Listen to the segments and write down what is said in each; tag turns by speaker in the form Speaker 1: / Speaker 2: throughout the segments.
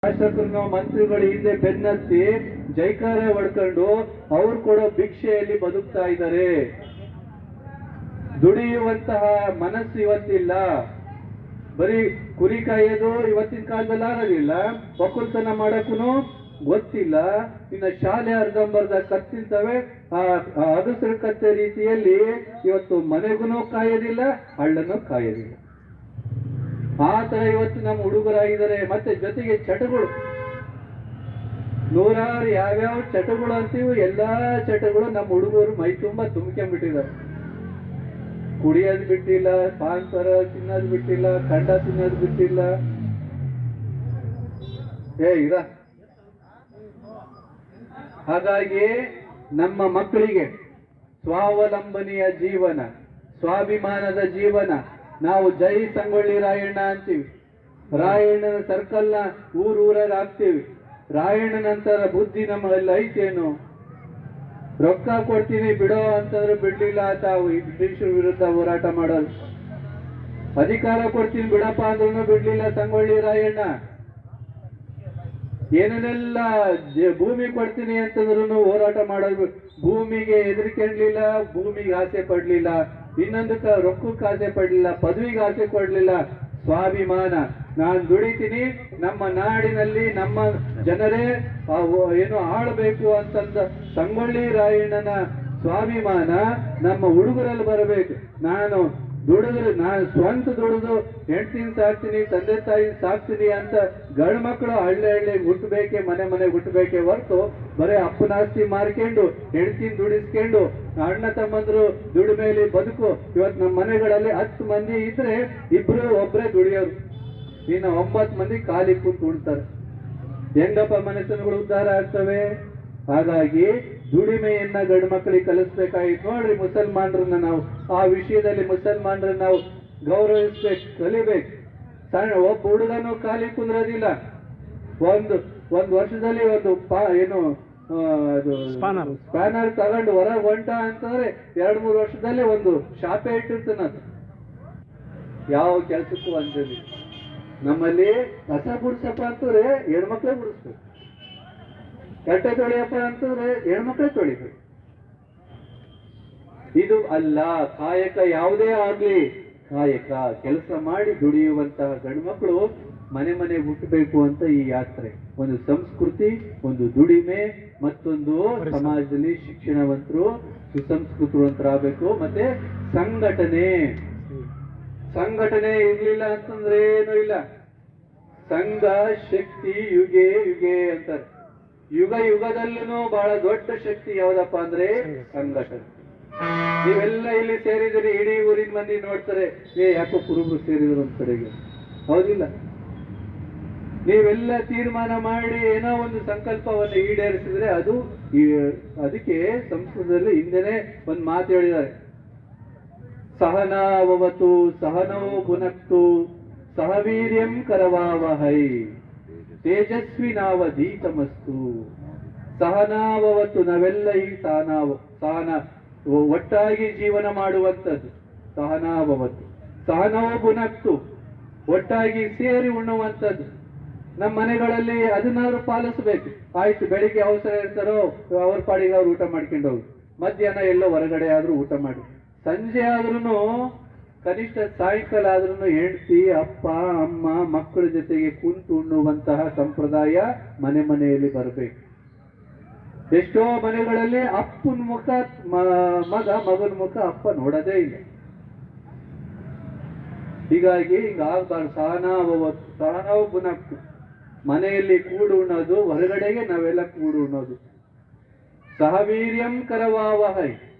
Speaker 1: ಶಾಸಕರು ಮಂತ್ರಿಗಳು ಹಿಂದೆ ಬೆನ್ನತ್ತಿ ಜೈಕಾರ ಹೊಡ್ಕೊಂಡು ಅವ್ರು ಕೊಡೋ ಭಿಕ್ಷೆಯಲ್ಲಿ ಬದುಕ್ತಾ ಇದ್ದಾರೆ. ದುಡಿಯುವಂತಹ ಮನಸ್ಸು ಇವತ್ತಿಲ್ಲ. ಬರೀ ಕುರಿ ಕಾಯೋದು ಇವತ್ತಿನ ಕಾಲದಲ್ಲಿ ಆಗೋದಿಲ್ಲ. ಒಕ್ಕಲ್ತನ ಮಾಡಕ್ಕೂ ಗೊತ್ತಿಲ್ಲ. ಇನ್ನು ಶಾಲೆ ಅರ್ಧಂಬರ್ಧ ಕತ್ತಿರ್ತವೆ. ಅಗಸರು ಕತ್ತೆ ರೀತಿಯಲ್ಲಿ ಇವತ್ತು ಮನೆಗೂ ಕಾಯೋದಿಲ್ಲ, ಹಳ್ಳನೂ ಕಾಯೋದಿಲ್ಲ. ಆ ತರ ಇವತ್ತು ನಮ್ಮ ಹುಡುಗರಾಗಿದ್ದಾರೆ. ಮತ್ತೆ ಜೊತೆಗೆ ಚಟಗಳು, ನೂರಾರು ಯಾವ್ಯಾವ ಚಟಗಳು ಅಂತೀವಿ, ಎಲ್ಲಾ ಚಟಗಳು ನಮ್ಮ ಹುಡುಗರು ಮೈ ತುಂಬಾ ತುಂಬ್ಕೊಂಡ್ಬಿಟ್ಟಿದ್ದಾರೆ. ಕುಡಿಯೋದು ಬಿಟ್ಟಿಲ್ಲ, ಪಾನ್ಸರ ತಿನ್ನೋದು ಬಿಟ್ಟಿಲ್ಲ, ಕಂಡ ತಿನ್ನೋದು ಬಿಟ್ಟಿಲ್ಲ. ಇರ ಹಾಗಾಗಿ ನಮ್ಮ ಮಕ್ಕಳಿಗೆ ಸ್ವಾವಲಂಬನೆಯ ಜೀವನ, ಸ್ವಾಭಿಮಾನದ ಜೀವನ. ನಾವು ಜೈ ಸಂಗೊಳ್ಳಿ ರಾಯಣ್ಣ ಅಂತೀವಿ. ರಾಯಣ್ಣನ ಸರ್ಕಲ್ನ ಊರಾಗ ಹಾಕ್ತೀವಿ. ರಾಯಣ್ಣ ನಂತರ ಬುದ್ಧಿ ನಮ್ಮಲ್ಲಿ ಐತೇನು? ರೊಕ್ಕ ಕೊಡ್ತೀನಿ ಬಿಡೋ ಅಂತಂದ್ರೆ ಬಿಡ್ಲಿಲ್ಲ ತಾವು ಬ್ರಿಟಿಷರ ವಿರುದ್ಧ ಹೋರಾಟ ಮಾಡೋದು. ಅಧಿಕಾರ ಕೊಡ್ತೀನಿ ಬಿಡಪ್ಪ ಅಂದ್ರೂ ಬಿಡ್ಲಿಲ್ಲ ಸಂಗೊಳ್ಳಿ ರಾಯಣ್ಣ. ಏನೇನೆಲ್ಲ ಭೂಮಿ ಕೊಡ್ತೀನಿ ಅಂತಂದ್ರು ಹೋರಾಟ ಮಾಡೋದು. ಭೂಮಿಗೆ ಹೆದರಿಕೆಂಡ್ಲಿಲ್ಲ, ಭೂಮಿಗೆ ಆಸೆ ಪಡ್ಲಿಲ್ಲ, ಇನ್ನೊಂದಕ್ಕ ರೊಕ್ಕಕ್ಕೆ ಆಸೆ ಪಡ್ಲಿಲ್ಲ, ಪದವಿಗೆ ಆಸೆ ಪಡ್ಲಿಲ್ಲ. ಸ್ವಾಭಿಮಾನ, ನಾನು ದುಡಿತೀನಿ, ನಮ್ಮ ನಾಡಿನಲ್ಲಿ ನಮ್ಮ ಜನರೇ ಏನು ಆಳ್ಬೇಕು ಅಂತಂದ ಸಂಗೊಳ್ಳಿ ರಾಯಣ್ಣನ ಸ್ವಾಭಿಮಾನ ನಮ್ಮ ಹುಡುಗರಲ್ಲಿ ಬರಬೇಕು. ನಾನು ದುಡಿದ್ರೆ, ನಾನು ಸ್ವಂತ ದುಡಿದು ಹೆಂಡ್ತಿನ ಸಾಕ್ತೀನಿ, ತಂದೆ ತಾಯಿ ಸಾಕ್ತೀನಿ ಅಂತ ಗಂಡು ಮಕ್ಕಳು ಹಳ್ಳಿ ಹುಟ್ಟಬೇಕೆ, ಮನೆ ಹುಟ್ಟಬೇಕೆ ಹೊರತು ಬರೀ ಅಪ್ಪನ ಆಸ್ತಿ ಮಾರ್ಕೊಂಡು ಹೆಂಡ್ತಿನ ದುಡಿಸ್ಕೊಂಡು ಅಣ್ಣ ತಮ್ಮಂದ್ರು ದುಡಿಮೇಲಿ ಬದುಕು. ಇವತ್ತು ನಮ್ಮ ಮನೆಗಳಲ್ಲಿ 10 ಮಂದಿ ಇದ್ರೆ ಒಬ್ಬರೇ ದುಡಿಯೋರು, ಇನ್ನು 9 ಮಂದಿ ಖಾಲಿ ಕೂತು ಉಣ್ತಾರೆ. ಹೆಂಗಪ್ಪ ಮನೆತನಗಳು ಉದ್ಧಾರ ಆಗ್ತವೆ? ಹಾಗಾಗಿ ದುಡಿಮೆಯನ್ನ ಗಂಡು ಮಕ್ಕಳಿಗೆ ಕಲಿಸ್ಬೇಕಾಗಿತ್ತು. ನೋಡ್ರಿ, ಮುಸಲ್ಮಾನರನ್ನ ನಾವು ಆ ವಿಷಯದಲ್ಲಿ ಮುಸಲ್ಮಾನರನ್ನ ನಾವು ಗೌರವಿಸ್ಬೇಕು, ಕಲಿಬೇಕು. ಸಣ್ಣ ಒಬ್ಬ ಹುಡುಗನು ಖಾಲಿ ಕುಂದ್ರೋದಿಲ್ಲ. ಒಂದು ವರ್ಷದಲ್ಲಿ ಒಂದು ಸ್ಪ್ಯಾನರ್ ತಗೊಂಡು ಹೊರಗೆ ಹೊಂಟ ಅಂತಂದ್ರೆ 2-3 ವರ್ಷದಲ್ಲಿ ಒಂದು ಶಾಪೆ ಇಟ್ಟಿರ್ತಾನಂತ. ಯಾವ ಕೆಲ್ಸಕ್ಕೂ ಅಂಜಲಿ. ನಮ್ಮಲ್ಲಿ ಕಸ ಗುಡ್ಸಪ್ಪ ಅಂತಂದ್ರೆ ಹೆಣ್ಮಕ್ಳೇ ಗುಡಿಸ್ಬೇಕು, ಕಟ್ಟೆ ತೊಳೆಯಪ್ಪ ಅಂತಂದ್ರೆ ಹೆಣ್ಮಕ್ಳೇ ತೊಳಿಬೇಕು. ಇದು ಅಲ್ಲ ಕಾಯಕ. ಯಾವುದೇ ಆಗ್ಲಿ ಕಾಯಕ, ಕೆಲಸ ಮಾಡಿ ದುಡಿಯುವಂತಹ ಗಂಡು ಮಕ್ಕಳು ಮನೆ ಹುಟ್ಟಬೇಕು ಅಂತ ಈ ಯಾತ್ರೆ. ಒಂದು ಸಂಸ್ಕೃತಿ, ಒಂದು ದುಡಿಮೆ, ಮತ್ತೊಂದು ಸಮಾಜದಲ್ಲಿ ಶಿಕ್ಷಣವಂತರು, ಸುಸಂಸ್ಕೃತವಂತರಾಗಬೇಕು. ಮತ್ತೆ ಸಂಘಟನೆ ಇರ್ಲಿಲ್ಲ ಅಂತಂದ್ರೆ ಏನು ಇಲ್ಲ. ಸಂಘ ಶಕ್ತಿ ಯುಗೆ ಅಂತಾರೆ. ಯುಗದಲ್ಲೂ ಬಹಳ ದೊಡ್ಡ ಶಕ್ತಿ ಯಾವ್ದಪ್ಪ ಅಂದ್ರೆ ಸಂಘಟನೆ. ನೀವೆಲ್ಲ ಇಲ್ಲಿ ಸೇರಿದರೆ ಇಡೀ ಊರಿನ ಮಂದಿ ನೋಡ್ತಾರೆ, ಯಾಕೋ ಕುರುಬರು ಸೇರಿದ್ರು ಒಂದ್ ಕಡೆಗೆ, ಹೌದಿಲ್ಲ? ನೀವೆಲ್ಲ ತೀರ್ಮಾನ ಮಾಡಿ ಏನೋ ಒಂದು ಸಂಕಲ್ಪವನ್ನು ಈಡೇರಿಸಿದ್ರೆ ಅದಕ್ಕೆ ಸಂಸ್ಕೃತದಲ್ಲಿ ಹಿಂದೆನೆ ಒಂದು ಮಾತು ಹೇಳಿದ್ದಾರೆ. ಸಹನಾವವತು ಸಹನೋ ಭುನಕ್ತು ಸಹವೀರ್ಯಂ ಕರವಾವಹೈ ತೇಜಸ್ವಿನಾವಧೀತಮಸ್ತು. ಸಹನಾವವತ್ತು, ನಾವೆಲ್ಲ ಈ ಸಹನ ಒಟ್ಟಾಗಿ ಜೀವನ ಮಾಡುವಂಥದ್ದು. ಸಹನಾವವತ್ತು ಸಹನೋ ಭುನಕ್ತು, ಒಟ್ಟಾಗಿ ಸೇರಿ ಉಣ್ಣುವಂಥದ್ದು. ನಮ್ಮ ಮನೆಗಳಲ್ಲಿ ಅದನ್ನಾದ್ರೂ ಪಾಲಿಸಬೇಕು. ಆಯ್ತು, ಬೆಳಿಗ್ಗೆ ಅವಸರ ಇರ್ತಾರೋ ಅವ್ರ ಪಾಡಿಗೆ ಅವ್ರು ಊಟ ಮಾಡ್ಕೊಂಡು ಹೋಗಿ, ಮಧ್ಯಾಹ್ನ ಎಲ್ಲೋ ಹೊರಗಡೆ ಆದ್ರೂ ಊಟ ಮಾಡಿ, ಸಂಜೆ ಆದ್ರೂ ಕನಿಷ್ಠ ಸಾಯಂಕಾಲ ಆದ್ರೂ ಹೆಂಡತಿ, ಅಪ್ಪ, ಅಮ್ಮ, ಮಕ್ಕಳ ಜೊತೆಗೆ ಕುಂತು ಉಣ್ಣುವಂತಹ ಸಂಪ್ರದಾಯ ಮನೆಯಲ್ಲಿ ಬರಬೇಕು. ಎಷ್ಟೋ ಮನೆಗಳಲ್ಲಿ ಅಪ್ಪನ ಮುಖ ಮಗನ ಮುಖ ಅಪ್ಪ ನೋಡೋದೇ ಇಲ್ಲ. ಹೀಗಾಗಿ ಹಿಂಗಾಗಬಾರ್ದು. ಸಹನಾವ ಪುನಕ್ತು, ಮನೆಯಲ್ಲಿ ಕೂಡು ಉಣ್ಣೋದು, ಹೊರಗಡೆಗೆ ನಾವೆಲ್ಲ ಕೂಡು ಉಣ್ಣೋದು. ಸಹವೀರ್ಯಂ ಕರವಾವಹೈ,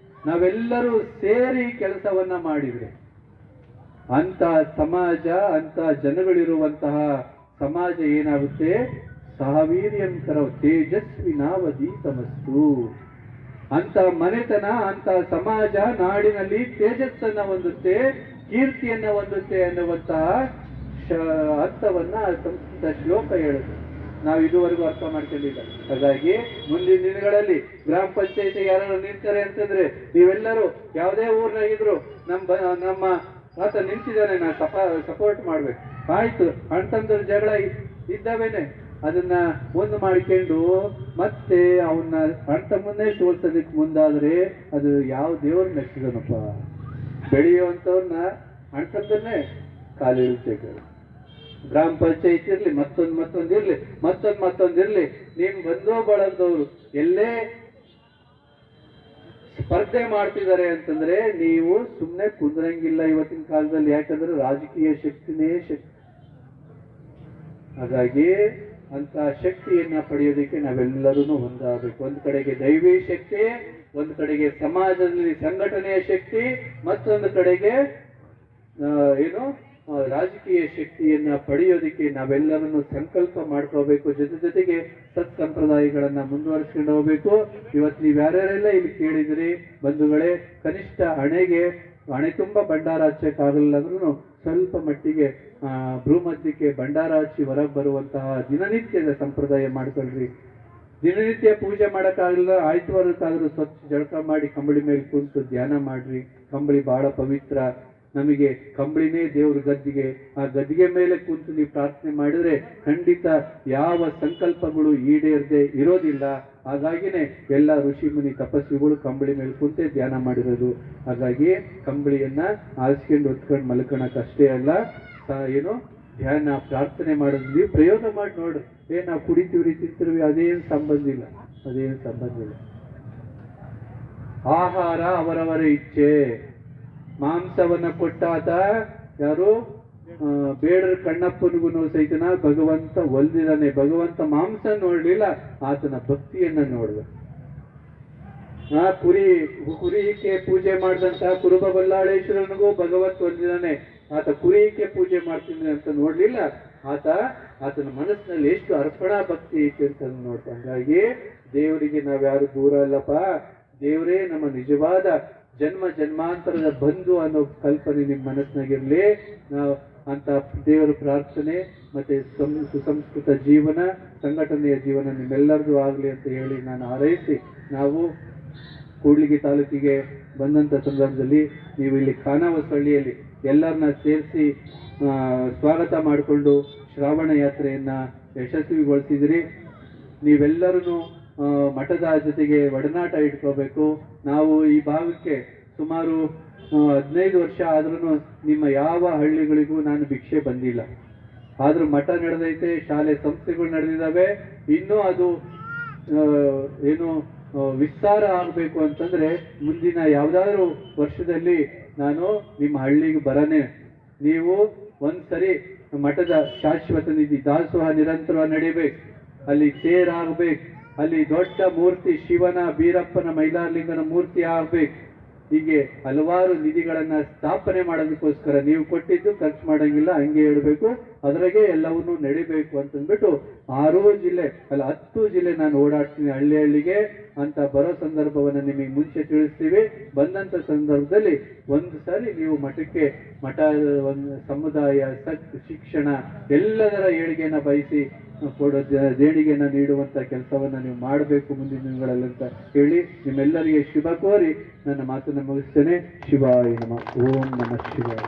Speaker 1: ನಾವೆಲ್ಲರೂ ಸೇರಿ ಕೆಲಸವನ್ನ ಮಾಡಿದ್ರೆ ಅಂತ ಸಮಾಜ, ಅಂತ ಜನಗಳಿರುವಂತಹ ಸಮಾಜ ಏನಾಗುತ್ತೆ? ಸಹವೀರ್ಯಂ ಕರವ ತೇಜಸ್ವಿನಾವಧೀತಮಸ್ತು. ಅಂತ ಮನೆತನ, ಅಂತ ಸಮಾಜ ನಾಡಿನಲ್ಲಿ ತೇಜಸ್ಸನ್ನ ಹೊಂದುತ್ತೆ, ಕೀರ್ತಿಯನ್ನ ಹೊಂದುತ್ತೆ ಅನ್ನುವಂತಹ ಅರ್ಥವನ್ನ ಸಂಸ್ಕೃತ ಶ್ಲೋಕ ಹೇಳುತ್ತೆ. ನಾವು ಇದುವರೆಗೂ ಅರ್ಥ ಮಾಡ್ಕೊಂಡಿಲ್ಲ. ಹಾಗಾಗಿ ಮುಂದಿನ ದಿನಗಳಲ್ಲಿ ಗ್ರಾಮ ಪಂಚಾಯತಿ ಯಾರು ನಿಲ್ತಾರೆ ಅಂತಂದ್ರೆ ನೀವೆಲ್ಲರೂ ಯಾವುದೇ ಊರ್ನಾಗಿದ್ರು ನಮ್ಮ ಆತ ನಿಂತಿದ್ದಾನೆ, ನಾ ಸಪೋರ್ಟ್ ಮಾಡ್ಬೇಕು. ಆಯ್ತು, ಅಣ್ತಂದ್ರ ಜಗಳ ಇದ್ದಾವೇನೆ, ಅದನ್ನ ಮುಂದೆ ಮಾಡಿಕೊಂಡು ಮತ್ತೆ ಅವನ್ನ ಅಣ್ಣ ತಮ್ಮನ್ನೇ ಸೋಲ್ಸೋದಕ್ಕೆ ಮುಂದಾದ್ರೆ ಅದು ಯಾವ ದೇವ್ರ ಮೆಚ್ಚಿದನಪ್ಪ. ಬೆಳೆಯುವಂಥವ್ರನ್ನ ಅಣ್ಣ ತಮ್ಮನ್ನೇ ಕಾಲಿಡ್ತೇವೆ. ಗ್ರಾಮ ಪಂಚಾಯತ್ ಇರ್ಲಿ, ಮತ್ತೊಂದಿರ್ಲಿ, ಮತ್ತೊಂದಿರ್ಲಿ, ನಿಮ್ ಬಂಧು ಬಳಗದವ್ರು ಎಲ್ಲೇ ಸ್ಪರ್ಧೆ ಮಾಡ್ತಿದ್ದಾರೆ ಅಂತಂದ್ರೆ ನೀವು ಸುಮ್ಮನೆ ಕುಂದ್ರಂಗಿಲ್ಲ ಇವತ್ತಿನ ಕಾಲದಲ್ಲಿ. ಯಾಕಂದ್ರೆ ರಾಜಕೀಯ ಶಕ್ತಿನೇ ಶಕ್ತಿ. ಹಾಗಾಗಿ ಅಂತ ಶಕ್ತಿಯನ್ನ ಪಡೆಯೋದಕ್ಕೆ ನಾವೆಲ್ಲರೂ ಹೊಂದಬೇಕು. ಒಂದ್ ಕಡೆಗೆ ದೈವಿ ಶಕ್ತಿ, ಒಂದ್ ಕಡೆಗೆ ಸಮಾಜದಲ್ಲಿ ಸಂಘಟನೆಯ ಶಕ್ತಿ, ಮತ್ತೊಂದು ಕಡೆಗೆ ರಾಜಕೀಯ ಶಕ್ತಿಯನ್ನ ಪಡೆಯೋದಕ್ಕೆ ನಾವೆಲ್ಲರನ್ನು ಸಂಕಲ್ಪ ಮಾಡ್ಕೋಬೇಕು. ಜೊತೆಗೆ ಸತ್ ಸಂಪ್ರದಾಯಗಳನ್ನ ಮುಂದುವರಿಸ್ಕೊಂಡು ಹೋಗ್ಬೇಕು. ಇವತ್ತು ನೀವು ಯಾರ್ಯಾರೆಲ್ಲ ಇಲ್ಲಿ ಕೇಳಿದ್ರಿ ಬಂಧುಗಳೇ, ಕನಿಷ್ಠ ಹಣೆ ತುಂಬ ಭಂಡಾರ ಹಚ್ಚಕ್ಕಾಗಲ್ಲ ಅಂದ್ರೂ ಸ್ವಲ್ಪ ಮಟ್ಟಿಗೆ ಭ್ರೂಮಧ್ಯಕ್ಕೆ ಭಂಡಾರ ಹಚ್ಚಿ ಹೊರಗೆ ಬರುವಂತಹ ದಿನನಿತ್ಯದ ಸಂಪ್ರದಾಯ ಮಾಡ್ಕೊಳ್ರಿ. ದಿನನಿತ್ಯ ಪೂಜೆ ಮಾಡೋಕ್ಕಾಗಲ್ಲ, ಆಯ್ತುವಾರಕ್ಕಾದ್ರೂ ಸ್ವಚ್ಛ ಜಳಕ ಮಾಡಿ ಕಂಬಳಿ ಮೇಲೆ ಕುಂತು ಧ್ಯಾನ ಮಾಡ್ರಿ. ಕಂಬಳಿ ಬಹಳ ಪವಿತ್ರ. ನಮಗೆ ಕಂಬಳಿನೇ ದೇವ್ರ ಗದ್ದಿಗೆ. ಆ ಗದ್ದಿಗೆ ಮೇಲೆ ಕುಂತು ನೀವು ಪ್ರಾರ್ಥನೆ ಮಾಡಿದ್ರೆ ಖಂಡಿತ ಯಾವ ಸಂಕಲ್ಪಗಳು ಈಡೇರದೆ ಇರೋದಿಲ್ಲ. ಹಾಗಾಗಿನೇ ಎಲ್ಲ ಋಷಿ ಮುನಿ ತಪಸ್ವಿಗಳು ಕಂಬಳಿ ಮೇಲೆ ಕುಂತೆ ಧ್ಯಾನ ಮಾಡಿರೋದು. ಹಾಗಾಗಿ ಕಂಬಳಿಯನ್ನ ಆರಿಸ್ಕೊಂಡು ಹೊತ್ಕೊಂಡು ಮಲ್ಕೊಳಕ್ ಅಷ್ಟೇ ಅಲ್ಲ, ಧ್ಯಾನ ಪ್ರಾರ್ಥನೆ ಮಾಡೋದು. ನೀವು ಪ್ರಯೋಗ ಮಾಡಿ ನೋಡ್ರಿ. ನಾವು ಕುಡಿತೀವ್ರಿ ತಿಂತೀವಿ, ಅದೇನು ಸಂಬಂಧ ಇಲ್ಲ. ಆಹಾರ ಅವರವರ ಇಚ್ಛೆ. ಮಾಂಸವನ್ನ ಕೊಟ್ಟಾತ ಯಾರು? ಬೇಡರ ಕಣ್ಣಪ್ಪನಿಗೂ ಸಹಿತನ ಭಗವಂತ ಒಲ್ದಿದಾನೆ. ಭಗವಂತ ಮಾಂಸ ನೋಡ್ಲಿಲ್ಲ, ಆತನ ಭಕ್ತಿಯನ್ನ ನೋಡ್ದ. ಕುರಿಕೆ ಪೂಜೆ ಮಾಡಿದಂತ ಕುರುಬ ಬಲ್ಲಾಳೇಶ್ವರನಿಗೂ ಭಗವಂತ ಒಲ್ದಿದಾನೆ. ಆತ ಕುರಿಕೆ ಪೂಜೆ ಮಾಡ್ತೀನಿ ಅಂತ ನೋಡ್ಲಿಲ್ಲ, ಆತನ ಮನಸ್ಸಿನಲ್ಲಿ ಎಷ್ಟು ಅರ್ಪಣಾ ಭಕ್ತಿ ಐತೆ ಅಂತ ನೋಡ್ತಾ. ಹಂಗಾಗಿ ದೇವರಿಗೆ ನಾವ್ಯಾರು ದೂರ ಅಲ್ಲಪ್ಪ. ದೇವರೇ ನಮ್ಮ ನಿಜವಾದ ಜನ್ಮಾಂತರದ ಬಂಧು ಅನ್ನೋ ಕಲ್ಪನೆ ನಿಮ್ಮ ಮನಸ್ಸಿನಾಗಿರ್ಲಿ. ನಾವು ಅಂತ ದೇವರ ಪ್ರಾರ್ಥನೆ ಮತ್ತೆ ಸುಸಂಸ್ಕೃತ ಜೀವನ, ಸಂಘಟನೆಯ ಜೀವನ ನಿಮ್ಮೆಲ್ಲರದು ಆಗಲಿ ಅಂತ ಹೇಳಿ ನಾನು ಹಾರೈಸಿ, ನಾವು ಕೂಡ್ಲಿಗಿ ತಾಲೂಕಿಗೆ ಬಂದಂಥ ಸಂದರ್ಭದಲ್ಲಿ ನೀವು ಇಲ್ಲಿ ಖಾನಾವಸಹಳ್ಳಿಯಲ್ಲಿ ಎಲ್ಲರನ್ನ ಸೇರಿಸಿ ಸ್ವಾಗತ ಮಾಡಿಕೊಂಡು ಶ್ರಾವಣ ಯಾತ್ರೆಯನ್ನ ಯಶಸ್ವಿಗೊಳಿಸಿದ್ರಿ. ನೀವೆಲ್ಲರೂ ಮಠದ ಜೊತೆಗೆ ಒಡನಾಟ ಇಟ್ಕೋಬೇಕು. ನಾವು ಈ ಭಾಗಕ್ಕೆ ಸುಮಾರು 15 ವರ್ಷ ಆದ್ರೂ ನಿಮ್ಮ ಯಾವ ಹಳ್ಳಿಗಳಿಗೂ ನಾನು ಭಿಕ್ಷೆ ಬಂದಿಲ್ಲ. ಆದ್ರೂ ಮಠ ನಡೆದೈತೆ, ಶಾಲೆ ಸಂಸ್ಥೆಗಳು ನಡೆದಿದ್ದಾವೆ. ಇನ್ನೂ ಅದು ವಿಸ್ತಾರ ಆಗಬೇಕು ಅಂತಂದ್ರೆ ಮುಂದಿನ ಯಾವ್ದಾದ್ರು ವರ್ಷದಲ್ಲಿ ನಾನು ನಿಮ್ಮ ಹಳ್ಳಿಗೆ ಬರನೆ. ನೀವು ಒಂದ್ಸರಿ ಮಠದ ಶಾಶ್ವತ ನಿಧಿ ದಾಸೋಹ ನಿರಂತರ ನಡಿಬೇಕು. ಅಲ್ಲಿ ತೇರಾಗಬೇಕು. ಅಲ್ಲಿ ದೊಡ್ಡ ಮೂರ್ತಿ ಶಿವನ, ಬೀರಪ್ಪನ, ಮೈಲಾರಲಿಂಗನ ಮೂರ್ತಿ ಆಗ್ಬೇಕು. ಹೀಗೆ ಹಲವಾರು ನಿಧಿಗಳನ್ನ ಸ್ಥಾಪನೆ ಮಾಡೋದಕ್ಕೋಸ್ಕರ ನೀವು ಕೊಟ್ಟಿದ್ದು ಖರ್ಚು ಮಾಡಂಗಿಲ್ಲ, ಹಂಗೆ ಹೇಳ್ಬೇಕು. ಅದ್ರಾಗೆ ಎಲ್ಲವನ್ನೂ ನಡಿಬೇಕು ಅಂತಂದ್ಬಿಟ್ಟು 6 ಜಿಲ್ಲೆ ಅಲ್ಲ 10 ಜಿಲ್ಲೆ ನಾನು ಓಡಾಡ್ತೀನಿ ಹಳ್ಳಿಗೆ ಅಂತ ಬರೋ ಸಂದರ್ಭವನ್ನ ನಿಮಗೆ ಮುಂಚೆ ತಿಳಿಸ್ತೀವಿ. ಬಂದಂತ ಸಂದರ್ಭದಲ್ಲಿ ಒಂದು ಸಾರಿ ನೀವು ಮಠ ಸಮುದಾಯ ಶಿಕ್ಷಣ ಎಲ್ಲದರ ಏಳಿಗೆನ ಬಯಸಿ ಕೊಡೋ ದೇಣಿಗೆನ ನೀಡುವಂತ ಕೆಲಸವನ್ನ ನೀವು ಮಾಡಬೇಕು ಮುಂದಿನ ದಿನಗಳಲ್ಲಿ ಅಂತ ಹೇಳಿ ನಿಮ್ಮೆಲ್ಲರಿಗೆ ಶುಭ ಕೋರಿ ನನ್ನ ಮಾತನ್ನು ಮುಗಿಸ್ತೇನೆ. ಶಿವಾಯ ನಮಃ. ಓಂ ನಮಃ ಶಿವಾಯ.